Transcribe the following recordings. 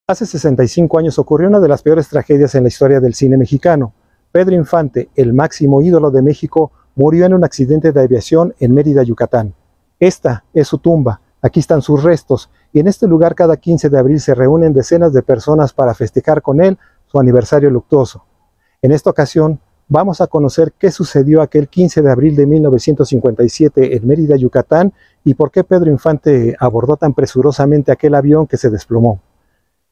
Hace 65 años ocurrió una de las peores tragedias en la historia del cine mexicano. Pedro Infante, el máximo ídolo de México, murió en un accidente de aviación en Mérida, Yucatán. Esta es su tumba, aquí están sus restos, y en este lugar cada 15 de abril se reúnen decenas de personas para festejar con él su aniversario luctuoso. En esta ocasión, vamos a conocer qué sucedió aquel 15 de abril de 1957 en Mérida, Yucatán, y por qué Pedro Infante abordó tan presurosamente aquel avión que se desplomó.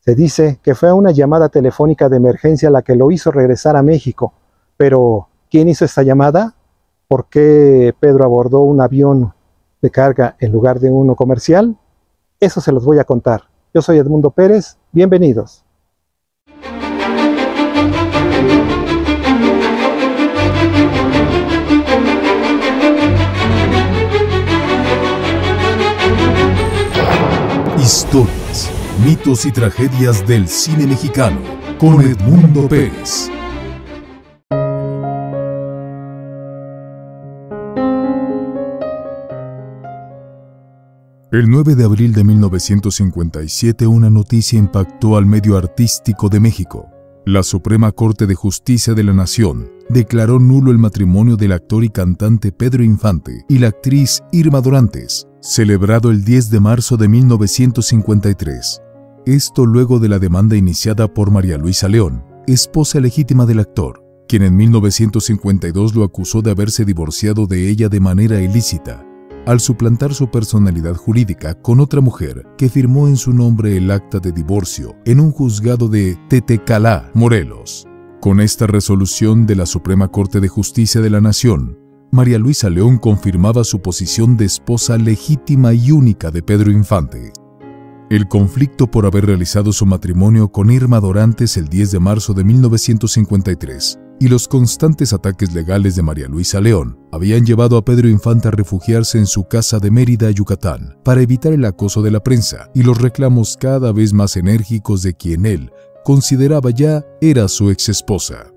Se dice que fue una llamada telefónica de emergencia la que lo hizo regresar a México. Pero, ¿quién hizo esta llamada? ¿Por qué Pedro abordó un avión de carga en lugar de uno comercial? Eso se los voy a contar. Yo soy Edmundo Pérez, bienvenidos. Historias, mitos y tragedias del cine mexicano con Edmundo Pérez. El 9 de abril de 1957 una noticia impactó al medio artístico de México. La Suprema Corte de Justicia de la Nación declaró nulo el matrimonio del actor y cantante Pedro Infante y la actriz Irma Dorantes, celebrado el 10 de marzo de 1953. Esto luego de la demanda iniciada por María Luisa León, esposa legítima del actor, quien en 1952 lo acusó de haberse divorciado de ella de manera ilícita, al suplantar su personalidad jurídica con otra mujer que firmó en su nombre el acta de divorcio en un juzgado de Tetecalá, Morelos. Con esta resolución de la Suprema Corte de Justicia de la Nación, María Luisa León confirmaba su posición de esposa legítima y única de Pedro Infante. El conflicto por haber realizado su matrimonio con Irma Dorantes el 10 de marzo de 1953 y los constantes ataques legales de María Luisa León habían llevado a Pedro Infante a refugiarse en su casa de Mérida, Yucatán, para evitar el acoso de la prensa y los reclamos cada vez más enérgicos de quien él consideraba ya era su exesposa.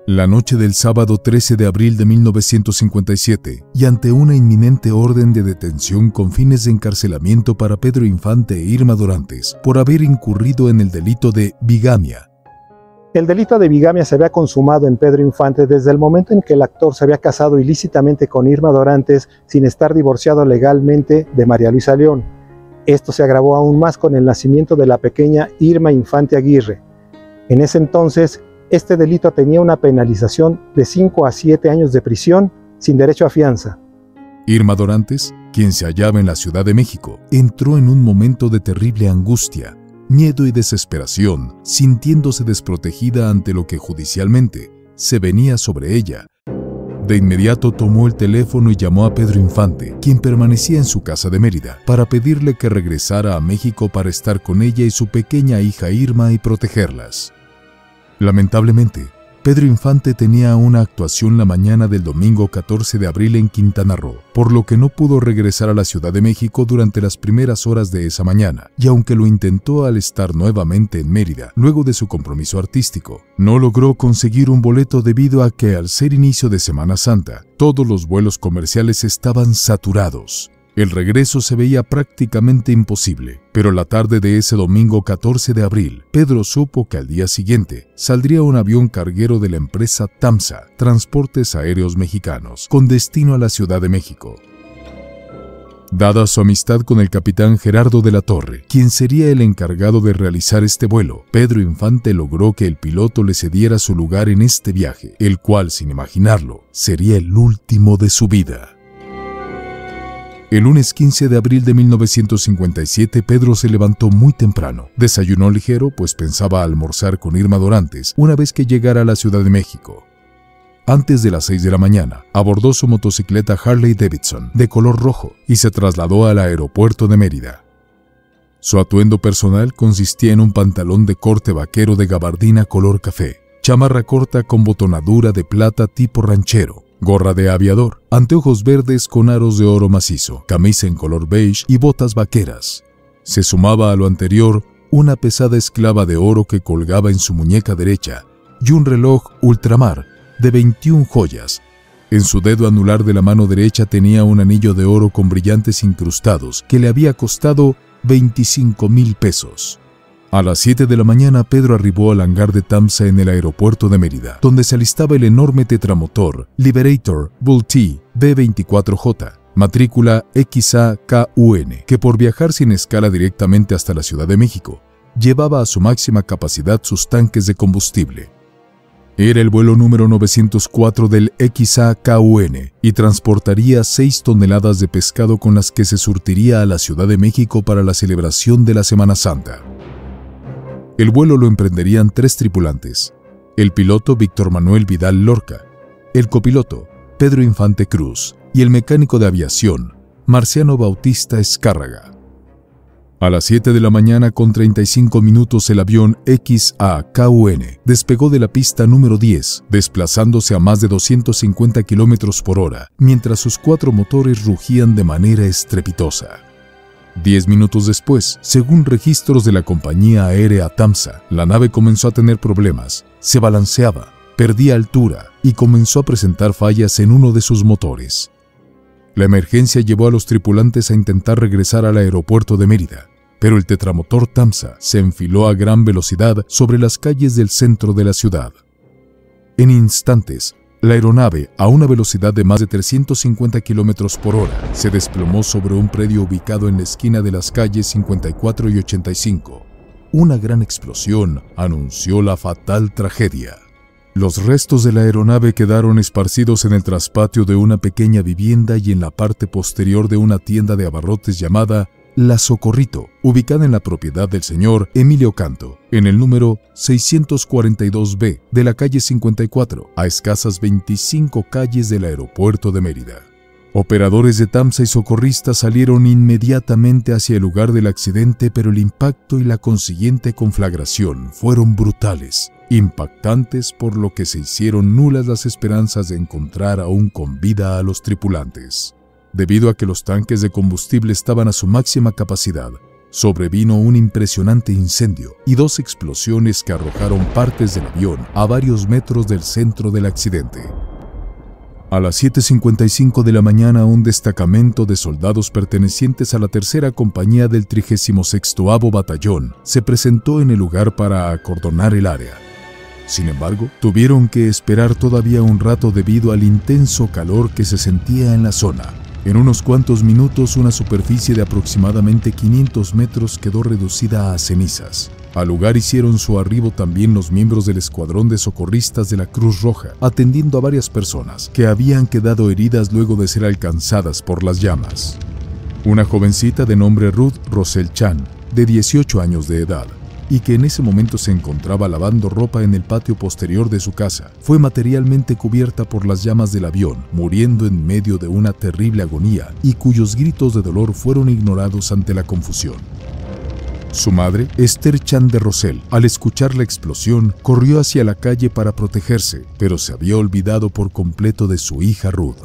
La noche del sábado 13 de abril de 1957, y ante una inminente orden de detención con fines de encarcelamiento para Pedro Infante e Irma Dorantes por haber incurrido en el delito de bigamia. El delito de bigamia se había consumado en Pedro Infante desde el momento en que el actor se había casado ilícitamente con Irma Dorantes sin estar divorciado legalmente de María Luisa León. Esto se agravó aún más con el nacimiento de la pequeña Irma Infante Aguirre. En ese entonces, este delito tenía una penalización de 5 a 7 años de prisión sin derecho a fianza. Irma Dorantes, quien se hallaba en la Ciudad de México, entró en un momento de terrible angustia, miedo y desesperación, sintiéndose desprotegida ante lo que judicialmente se venía sobre ella. De inmediato tomó el teléfono y llamó a Pedro Infante, quien permanecía en su casa de Mérida, para pedirle que regresara a México para estar con ella y su pequeña hija Irma y protegerlas. Lamentablemente, Pedro Infante tenía una actuación la mañana del domingo 14 de abril en Quintana Roo, por lo que no pudo regresar a la Ciudad de México durante las primeras horas de esa mañana, y aunque lo intentó al estar nuevamente en Mérida, luego de su compromiso artístico, no logró conseguir un boleto debido a que al ser inicio de Semana Santa, todos los vuelos comerciales estaban saturados. El regreso se veía prácticamente imposible, pero la tarde de ese domingo 14 de abril, Pedro supo que al día siguiente saldría un avión carguero de la empresa TAMSA, Transportes Aéreos Mexicanos, con destino a la Ciudad de México. Dada su amistad con el capitán Gerardo de la Torre, quien sería el encargado de realizar este vuelo, Pedro Infante logró que el piloto le cediera su lugar en este viaje, el cual, sin imaginarlo, sería el último de su vida. El lunes 15 de abril de 1957, Pedro se levantó muy temprano. Desayunó ligero, pues pensaba almorzar con Irma Dorantes una vez que llegara a la Ciudad de México. Antes de las 6 de la mañana, abordó su motocicleta Harley Davidson de color rojo y se trasladó al aeropuerto de Mérida. Su atuendo personal consistía en un pantalón de corte vaquero de gabardina color café, chamarra corta con botonadura de plata tipo ranchero, gorra de aviador, anteojos verdes con aros de oro macizo, camisa en color beige y botas vaqueras. Se sumaba a lo anterior una pesada esclava de oro que colgaba en su muñeca derecha y un reloj ultramar de 21 joyas. En su dedo anular de la mano derecha tenía un anillo de oro con brillantes incrustados que le había costado 25,000 pesos. A las 7 de la mañana, Pedro arribó al hangar de Tamsa en el aeropuerto de Mérida, donde se alistaba el enorme tetramotor Liberator Bull T B24J, matrícula XAKUN, que por viajar sin escala directamente hasta la Ciudad de México, llevaba a su máxima capacidad sus tanques de combustible. Era el vuelo número 904 del XAKUN y transportaría 6 toneladas de pescado con las que se surtiría a la Ciudad de México para la celebración de la Semana Santa. El vuelo lo emprenderían 3 tripulantes: el piloto Víctor Manuel Vidal Lorca, el copiloto Pedro Infante Cruz y el mecánico de aviación Marciano Bautista Escárraga. A las 7 de la mañana con 35 minutos el avión XAKUN despegó de la pista número 10, desplazándose a más de 250 km por hora, mientras sus 4 motores rugían de manera estrepitosa. 10 minutos después, según registros de la compañía aérea Tamsa, la nave comenzó a tener problemas, se balanceaba, perdía altura y comenzó a presentar fallas en uno de sus motores. La emergencia llevó a los tripulantes a intentar regresar al aeropuerto de Mérida, pero el tetramotor Tamsa se enfiló a gran velocidad sobre las calles del centro de la ciudad. En instantes, la aeronave, a una velocidad de más de 350 km por hora, se desplomó sobre un predio ubicado en la esquina de las calles 54 y 85. Una gran explosión anunció la fatal tragedia. Los restos de la aeronave quedaron esparcidos en el traspatio de una pequeña vivienda y en la parte posterior de una tienda de abarrotes llamada La Socorrito, ubicada en la propiedad del señor Emilio Canto, en el número 642B de la calle 54, a escasas 25 calles del aeropuerto de Mérida. Operadores de Tamsa y socorristas salieron inmediatamente hacia el lugar del accidente, pero el impacto y la consiguiente conflagración fueron brutales, impactantes, por lo que se hicieron nulas las esperanzas de encontrar aún con vida a los tripulantes. Debido a que los tanques de combustible estaban a su máxima capacidad, sobrevino un impresionante incendio y 2 explosiones que arrojaron partes del avión a varios metros del centro del accidente. A las 7:55 de la mañana, un destacamento de soldados pertenecientes a la tercera compañía del 36º Batallón se presentó en el lugar para acordonar el área. Sin embargo, tuvieron que esperar todavía un rato debido al intenso calor que se sentía en la zona. En unos cuantos minutos, una superficie de aproximadamente 500 metros quedó reducida a cenizas. Al lugar hicieron su arribo también los miembros del escuadrón de socorristas de la Cruz Roja, atendiendo a varias personas que habían quedado heridas luego de ser alcanzadas por las llamas. Una jovencita de nombre Ruth Rosel Chan, de 18 años de edad, y que en ese momento se encontraba lavando ropa en el patio posterior de su casa, fue materialmente cubierta por las llamas del avión, muriendo en medio de una terrible agonía y cuyos gritos de dolor fueron ignorados ante la confusión. Su madre, Esther Chan de Rosel, al escuchar la explosión, corrió hacia la calle para protegerse, pero se había olvidado por completo de su hija Ruth.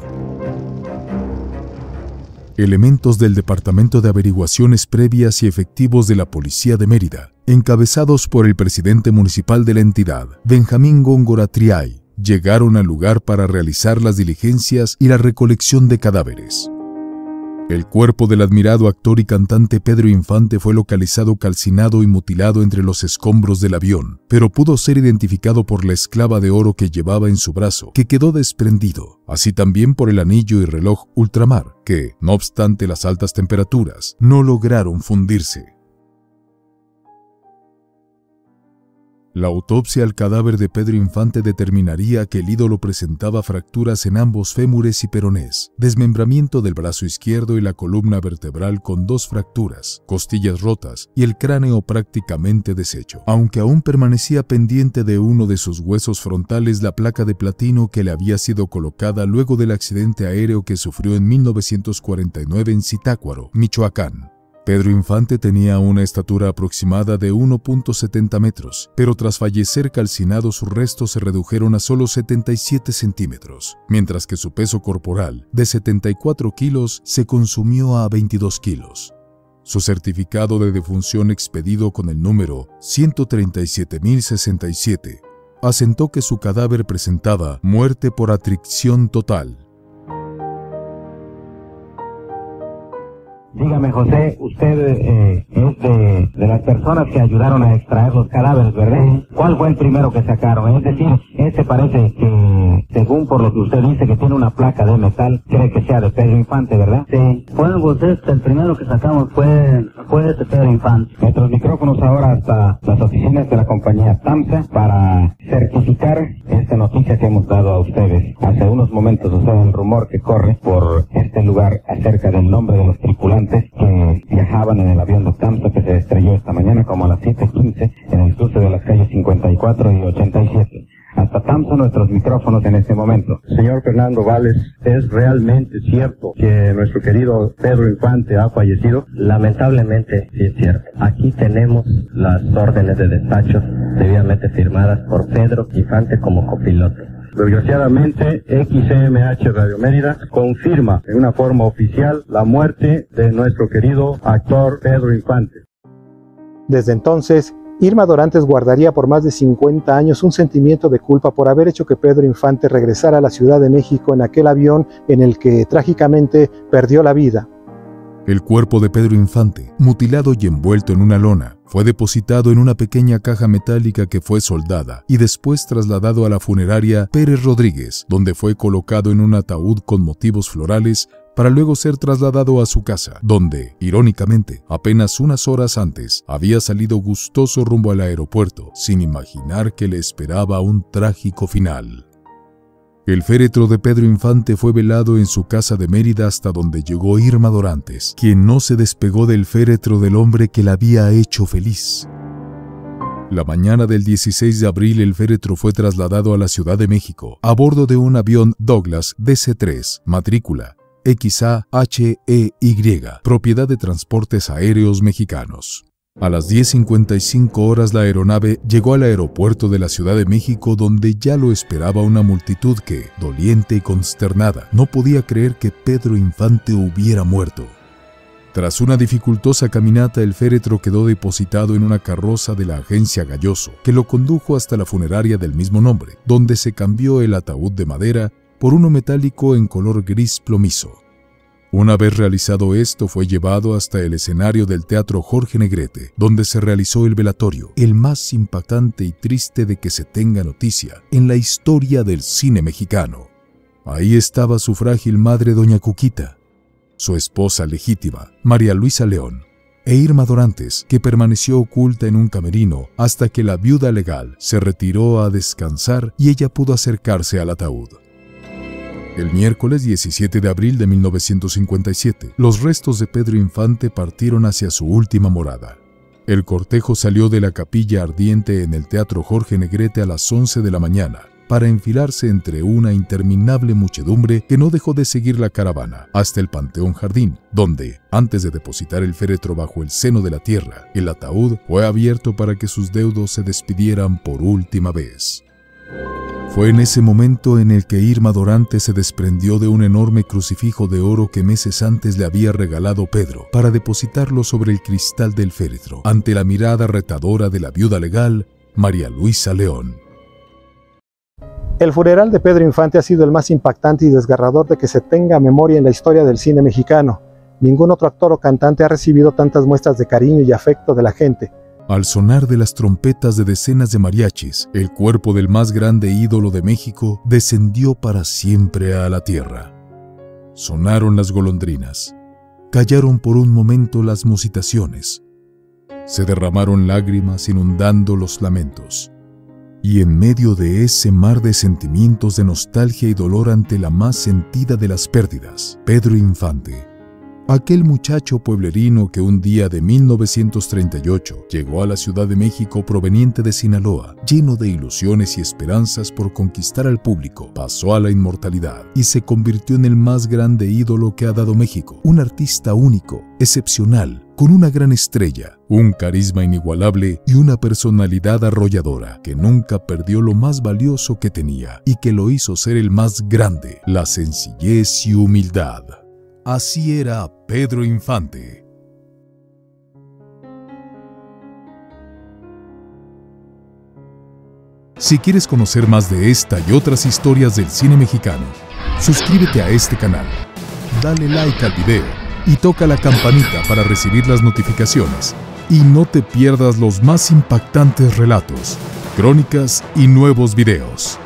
Elementos del Departamento de Averiguaciones Previas y efectivos de la Policía de Mérida, encabezados por el presidente municipal de la entidad, Benjamín Góngora Triay, llegaron al lugar para realizar las diligencias y la recolección de cadáveres. El cuerpo del admirado actor y cantante Pedro Infante fue localizado calcinado y mutilado entre los escombros del avión, pero pudo ser identificado por la esclava de oro que llevaba en su brazo, que quedó desprendido, así también por el anillo y reloj ultramar, que, no obstante las altas temperaturas, no lograron fundirse. La autopsia al cadáver de Pedro Infante determinaría que el ídolo presentaba fracturas en ambos fémures y peronés, desmembramiento del brazo izquierdo y la columna vertebral con 2 fracturas, costillas rotas y el cráneo prácticamente deshecho, aunque aún permanecía pendiente de uno de sus huesos frontales la placa de platino que le había sido colocada luego del accidente aéreo que sufrió en 1949 en Zitácuaro, Michoacán. Pedro Infante tenía una estatura aproximada de 1.70 metros, pero tras fallecer calcinado sus restos se redujeron a solo 77 centímetros, mientras que su peso corporal, de 74 kilos, se consumió a 22 kilos. Su certificado de defunción expedido con el número 137.067 asentó que su cadáver presentaba muerte por atricción total. Dígame, José, usted es de las personas que ayudaron a extraer los cadáveres, ¿verdad? ¿Cuál fue el primero que sacaron? Es decir, este parece que, según por lo que usted dice, que tiene una placa de metal, cree que sea de Pedro Infante, ¿verdad? Sí, bueno, pues el primero que sacamos fue de Pedro Infante. Nuestros micrófonos ahora hasta las oficinas de la compañía TAMSA para certificar esta noticia que hemos dado a ustedes. Hace unos momentos, o sea, el rumor que corre por este lugar acerca del nombre de los tripulantes que viajaban en el avión de TAMSA que se estrelló esta mañana como a las 7:15 en el cruce de las calles 54 y 87. Hasta TAMSA nuestros micrófonos en este momento. Señor Fernando Vales, ¿es realmente cierto que nuestro querido Pedro Infante ha fallecido? Lamentablemente, sí es cierto. Aquí tenemos las órdenes de despacho debidamente firmadas por Pedro Infante como copiloto. Desgraciadamente, XCMH Radio Mérida confirma en una forma oficial la muerte de nuestro querido actor Pedro Infante. Desde entonces, Irma Dorantes guardaría por más de 50 años un sentimiento de culpa por haber hecho que Pedro Infante regresara a la Ciudad de México en aquel avión en el que trágicamente perdió la vida. El cuerpo de Pedro Infante, mutilado y envuelto en una lona, fue depositado en una pequeña caja metálica que fue soldada y después trasladado a la funeraria Pérez Rodríguez, donde fue colocado en un ataúd con motivos florales para luego ser trasladado a su casa, donde, irónicamente, apenas unas horas antes, había salido gustoso rumbo al aeropuerto, sin imaginar que le esperaba un trágico final. El féretro de Pedro Infante fue velado en su casa de Mérida hasta donde llegó Irma Dorantes, quien no se despegó del féretro del hombre que la había hecho feliz. La mañana del 16 de abril el féretro fue trasladado a la Ciudad de México, a bordo de un avión Douglas DC-3, matrícula XAHEY, propiedad de Transportes Aéreos Mexicanos. A las 10:55 horas la aeronave llegó al aeropuerto de la Ciudad de México, donde ya lo esperaba una multitud que, doliente y consternada, no podía creer que Pedro Infante hubiera muerto. Tras una dificultosa caminata, el féretro quedó depositado en una carroza de la agencia Galloso, que lo condujo hasta la funeraria del mismo nombre, donde se cambió el ataúd de madera por uno metálico en color gris plomizo. Una vez realizado esto, fue llevado hasta el escenario del Teatro Jorge Negrete, donde se realizó el velatorio, el más impactante y triste de que se tenga noticia en la historia del cine mexicano. Ahí estaba su frágil madre doña Cuquita, su esposa legítima, María Luisa León, e Irma Dorantes, que permaneció oculta en un camerino hasta que la viuda legal se retiró a descansar y ella pudo acercarse al ataúd. El miércoles 17 de abril de 1957, los restos de Pedro Infante partieron hacia su última morada. El cortejo salió de la capilla ardiente en el Teatro Jorge Negrete a las 11 de la mañana, para enfilarse entre una interminable muchedumbre que no dejó de seguir la caravana hasta el Panteón Jardín, donde, antes de depositar el féretro bajo el seno de la tierra, el ataúd fue abierto para que sus deudos se despidieran por última vez. Fue en ese momento en el que Irma Dorantes se desprendió de un enorme crucifijo de oro que meses antes le había regalado Pedro para depositarlo sobre el cristal del féretro, ante la mirada retadora de la viuda legal, María Luisa León. El funeral de Pedro Infante ha sido el más impactante y desgarrador de que se tenga memoria en la historia del cine mexicano. Ningún otro actor o cantante ha recibido tantas muestras de cariño y afecto de la gente. Al sonar de las trompetas de decenas de mariachis, el cuerpo del más grande ídolo de México descendió para siempre a la tierra. Sonaron las golondrinas, callaron por un momento las musitaciones, se derramaron lágrimas inundando los lamentos. Y en medio de ese mar de sentimientos de nostalgia y dolor ante la más sentida de las pérdidas, Pedro Infante, aquel muchacho pueblerino que un día de 1938 llegó a la Ciudad de México proveniente de Sinaloa, lleno de ilusiones y esperanzas por conquistar al público, pasó a la inmortalidad y se convirtió en el más grande ídolo que ha dado México, un artista único, excepcional, con una gran estrella, un carisma inigualable y una personalidad arrolladora que nunca perdió lo más valioso que tenía y que lo hizo ser el más grande, la sencillez y humildad. Así era Pedro Infante. Si quieres conocer más de esta y otras historias del cine mexicano, suscríbete a este canal, dale like al video y toca la campanita para recibir las notificaciones. Y no te pierdas los más impactantes relatos, crónicas y nuevos videos.